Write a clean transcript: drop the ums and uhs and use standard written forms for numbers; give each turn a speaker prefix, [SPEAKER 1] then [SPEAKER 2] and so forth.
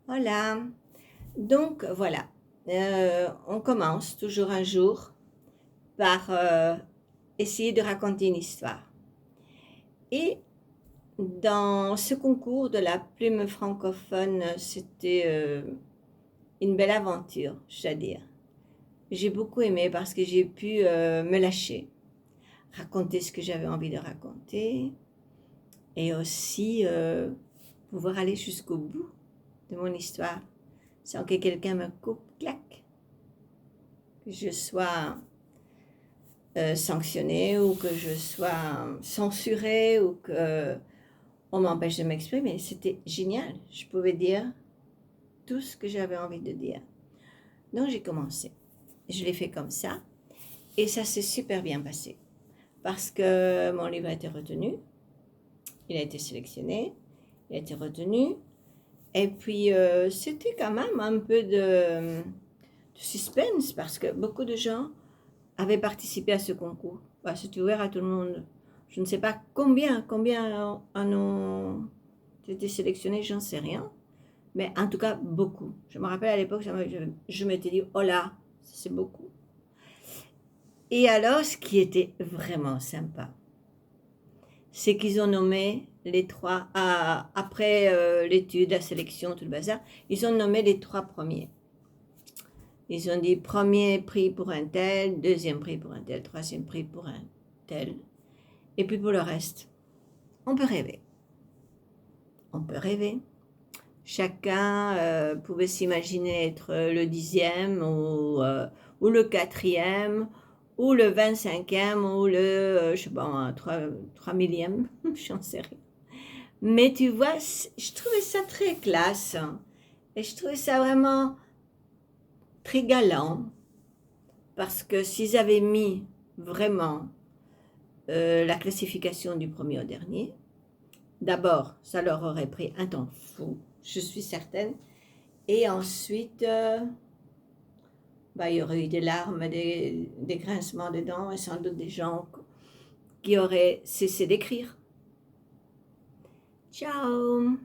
[SPEAKER 1] Voilà. Donc voilà, on commence toujours un jour par essayer de raconter une histoire. Et dans ce concours de la plume francophone, c'était une belle aventure, je dois dire. J'ai beaucoup aimé parce que j'ai pu me lâcher, raconter ce que j'avais envie de raconter et aussi pouvoir aller jusqu'au bout de mon histoire sans que quelqu'un me coupe, clac, que je sois sanctionnée ou que je sois censurée ou que on m'empêche de m'exprimer. C'était génial. Je pouvais dire tout ce que j'avais envie de dire. Donc j'ai commencé. Je l'ai fait comme ça et ça s'est super bien passé parce que mon livre a été retenu, il a été sélectionné, il a été retenu et puis c'était quand même un peu de suspense parce que beaucoup de gens avaient participé à ce concours. Bah, c'était ouvert à tout le monde. Je ne sais pas combien en ont été sélectionnés, j'en sais rien. Mais en tout cas, beaucoup. Je me rappelle à l'époque, je m'étais dit, oh là, c'est beaucoup. Et alors, ce qui était vraiment sympa, c'est qu'ils ont nommé les trois, après l'étude, la sélection, tout le bazar, ils ont nommé les trois premiers. Ils ont dit premier prix pour un tel, deuxième prix pour un tel, troisième prix pour un tel. Et puis pour le reste, on peut rêver. On peut rêver. Chacun pouvait s'imaginer être le 10e ou le 4e ou le 25e ou le, je sais pas, 3 millième, j'en sais rien. Mais tu vois, je trouvais ça très classe et je trouvais ça vraiment très galant parce que s'ils avaient mis vraiment la classification du premier au dernier, d'abord, ça leur aurait pris un temps fou, je suis certaine. Et ensuite, il y aurait eu des larmes, des grincements de dents et sans doute des gens qui auraient cessé d'écrire. Ciao!